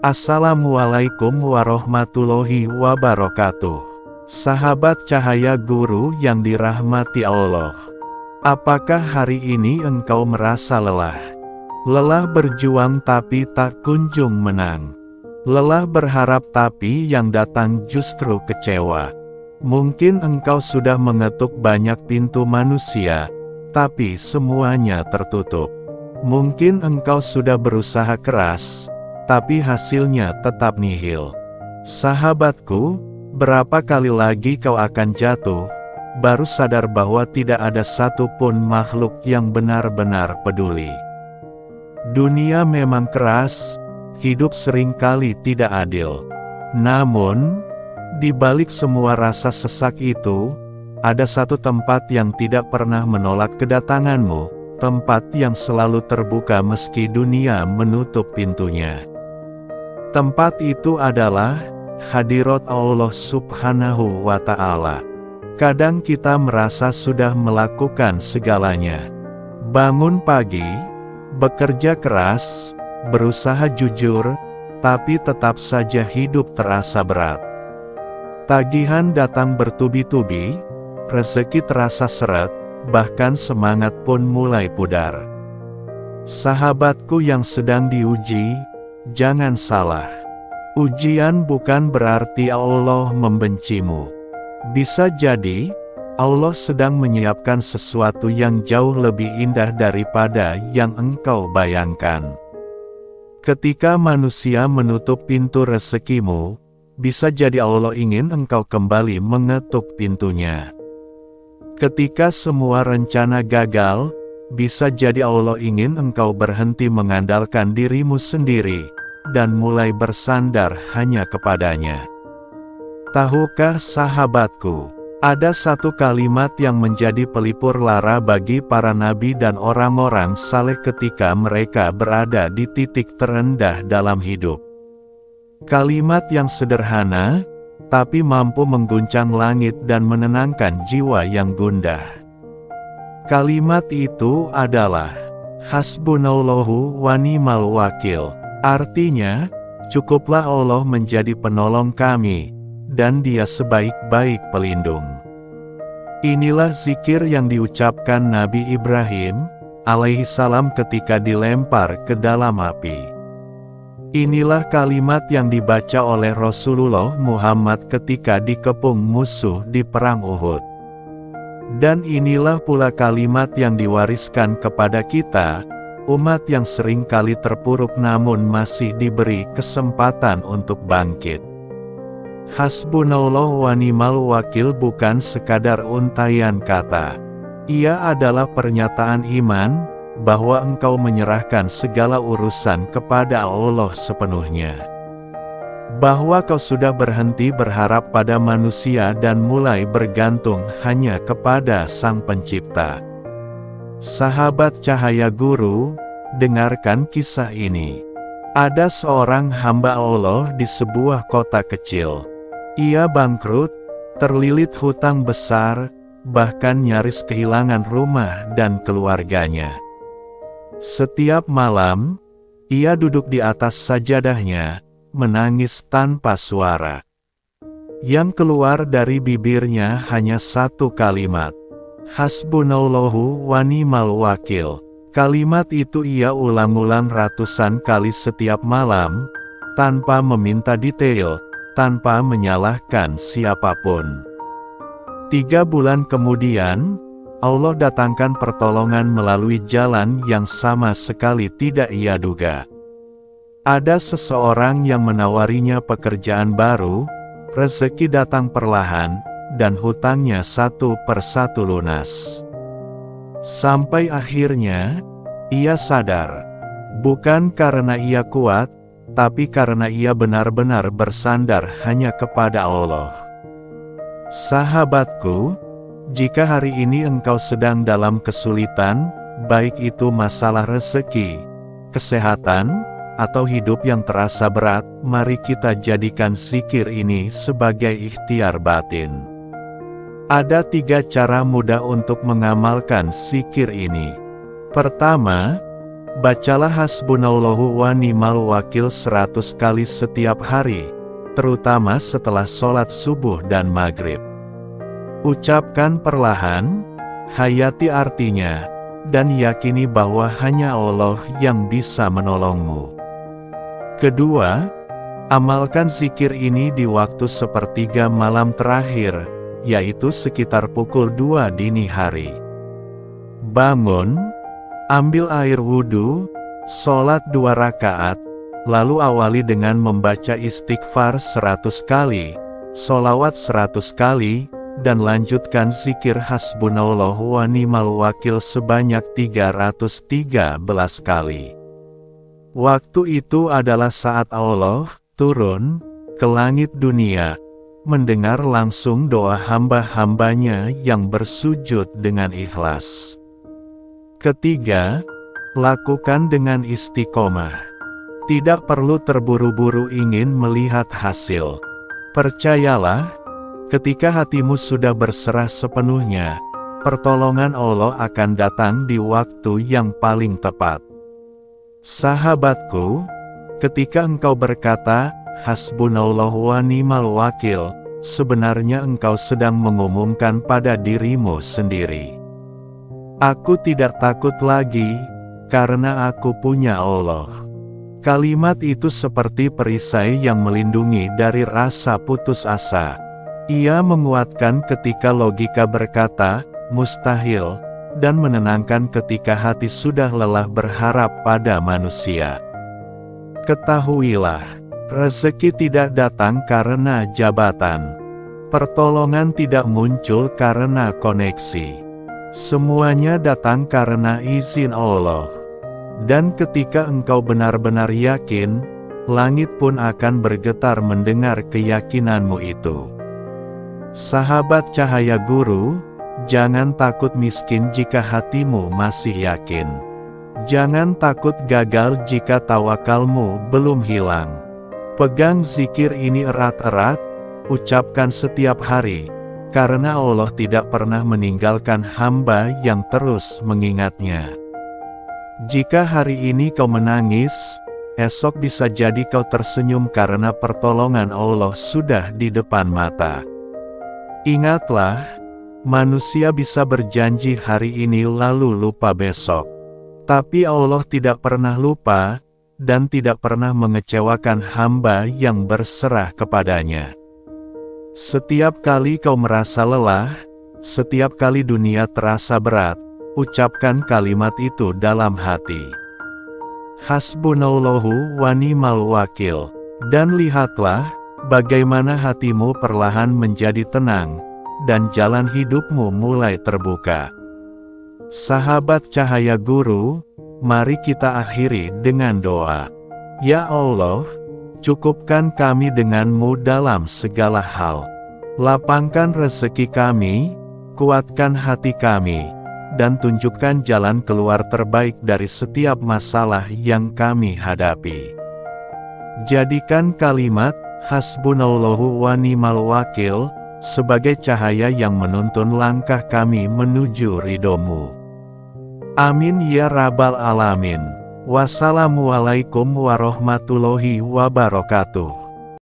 Assalamualaikum warahmatullahi wabarakatuh. Sahabat cahaya guru yang dirahmati Allah. Apakah hari ini engkau merasa lelah? Lelah berjuang tapi tak kunjung menang. Lelah berharap tapi yang datang justru kecewa. Mungkin engkau sudah mengetuk banyak pintu manusia, tapi semuanya tertutup. Mungkin engkau sudah berusaha keras, tapi hasilnya tetap nihil. Sahabatku, berapa kali lagi kau akan jatuh, baru sadar bahwa tidak ada satupun makhluk yang benar-benar peduli. Dunia memang keras, hidup seringkali tidak adil. Namun, di balik semua rasa sesak itu, ada satu tempat yang tidak pernah menolak kedatanganmu, tempat yang selalu terbuka meski dunia menutup pintunya. Tempat itu adalah hadirat Allah Subhanahu wa Ta'ala. Kadang kita merasa sudah melakukan segalanya. Bangun pagi, bekerja keras, berusaha jujur, tapi tetap saja hidup terasa berat. Tagihan datang bertubi-tubi, rezeki terasa seret, bahkan semangat pun mulai pudar. Sahabatku yang sedang diuji, jangan salah. Ujian bukan berarti Allah membencimu. Bisa jadi, Allah sedang menyiapkan sesuatu yang jauh lebih indah daripada yang engkau bayangkan. Ketika manusia menutup pintu rezekimu, bisa jadi Allah ingin engkau kembali mengetuk pintunya. Ketika semua rencana gagal, bisa jadi Allah ingin engkau berhenti mengandalkan dirimu sendiri, dan mulai bersandar hanya kepadanya. Tahukah sahabatku, ada satu kalimat yang menjadi pelipur lara bagi para nabi dan orang-orang saleh ketika mereka berada di titik terendah dalam hidup. Kalimat yang sederhana, tapi mampu mengguncang langit dan menenangkan jiwa yang gundah. Kalimat itu adalah, Hasbunallahu wa ni'mal wakil. Artinya, cukuplah Allah menjadi penolong kami, dan Dia sebaik-baik pelindung. Inilah zikir yang diucapkan Nabi Ibrahim alaihissalam ketika dilempar ke dalam api. Inilah kalimat yang dibaca oleh Rasulullah Muhammad ketika dikepung musuh di perang Uhud. Dan inilah pula kalimat yang diwariskan kepada kita, umat yang seringkali terpuruk namun masih diberi kesempatan untuk bangkit. Hasbunallah wa ni'mal wakil bukan sekadar untaian kata. Ia adalah pernyataan iman, bahwa engkau menyerahkan segala urusan kepada Allah sepenuhnya. Bahwa kau sudah berhenti berharap pada manusia dan mulai bergantung hanya kepada Sang Pencipta. Sahabat cahaya guru, dengarkan kisah ini. Ada seorang hamba Allah di sebuah kota kecil. Ia bangkrut, terlilit hutang besar, bahkan nyaris kehilangan rumah dan keluarganya. Setiap malam, ia duduk di atas sajadahnya, menangis tanpa suara. Yang keluar dari bibirnya hanya satu kalimat, Hasbunallahu wa ni'mal wakil. Kalimat itu ia ulang-ulang ratusan kali setiap malam, tanpa meminta detail, tanpa menyalahkan siapapun. 3 bulan kemudian, Allah datangkan pertolongan melalui jalan yang sama sekali tidak ia duga. Ada seseorang yang menawarinya pekerjaan baru, rezeki datang perlahan, dan hutangnya satu persatu lunas. Sampai akhirnya, ia sadar, bukan karena ia kuat, tapi karena ia benar-benar bersandar hanya kepada Allah. Sahabatku, jika hari ini engkau sedang dalam kesulitan, baik itu masalah rezeki, kesehatan, atau hidup yang terasa berat, mari kita jadikan zikir ini sebagai ikhtiar batin. Ada 3 cara mudah untuk mengamalkan zikir ini. Pertama, Bacalah hasbunallahu wa ni'mal wakil 100 kali setiap hari, terutama setelah sholat subuh dan maghrib. Ucapkan perlahan, hayati artinya, dan yakini bahwa hanya Allah yang bisa menolongmu. Kedua, amalkan zikir ini di waktu sepertiga malam terakhir, yaitu sekitar pukul 2 dini hari. Bangun, ambil air wudhu, sholat 2 rakaat, lalu awali dengan membaca istighfar 100 kali, sholawat 100 kali, dan lanjutkan zikir hasbunallahu wa ni'mal wakil sebanyak 313 kali. Waktu itu adalah saat Allah turun ke langit dunia, mendengar langsung doa hamba-hambanya yang bersujud dengan ikhlas. Ketiga, lakukan dengan istiqomah. Tidak perlu terburu-buru ingin melihat hasil. Percayalah, ketika hatimu sudah berserah sepenuhnya, pertolongan Allah akan datang di waktu yang paling tepat. Sahabatku, ketika engkau berkata, hasbunallahu wa ni'mal wakil, sebenarnya engkau sedang mengumumkan pada dirimu sendiri. Aku tidak takut lagi, karena aku punya Allah. Kalimat itu seperti perisai yang melindungi dari rasa putus asa. Ia menguatkan ketika logika berkata, mustahil, dan menenangkan ketika hati sudah lelah berharap pada manusia. Ketahuilah, rezeki tidak datang karena jabatan. Pertolongan tidak muncul karena koneksi. Semuanya datang karena izin Allah. Dan ketika engkau benar-benar yakin, langit pun akan bergetar mendengar keyakinanmu itu. Sahabat Cahaya Guru, jangan takut miskin jika hatimu masih yakin. Jangan takut gagal jika tawakalmu belum hilang. Pegang zikir ini erat-erat, ucapkan setiap hari, karena Allah tidak pernah meninggalkan hamba yang terus mengingatnya. Jika hari ini kau menangis, esok bisa jadi kau tersenyum karena pertolongan Allah sudah di depan mata. Ingatlah, manusia bisa berjanji hari ini lalu lupa besok. Tapi Allah tidak pernah lupa, dan tidak pernah mengecewakan hamba yang berserah kepadanya. Setiap kali kau merasa lelah, setiap kali dunia terasa berat, ucapkan kalimat itu dalam hati. Hasbunallahu wa ni'mal wakil. Dan lihatlah, bagaimana hatimu perlahan menjadi tenang, dan jalan hidupmu mulai terbuka. Sahabat Cahaya Guru, mari kita akhiri dengan doa. Ya Allah, cukupkan kami dengan-Mu dalam segala hal. Lapangkan rezeki kami, kuatkan hati kami, dan tunjukkan jalan keluar terbaik dari setiap masalah yang kami hadapi. Jadikan kalimat, hasbunallahu wa ni'mal wakil, sebagai cahaya yang menuntun langkah kami menuju ridho-Mu. Amin ya Rabbal Alamin. Wassalamualaikum warahmatullahi wabarakatuh.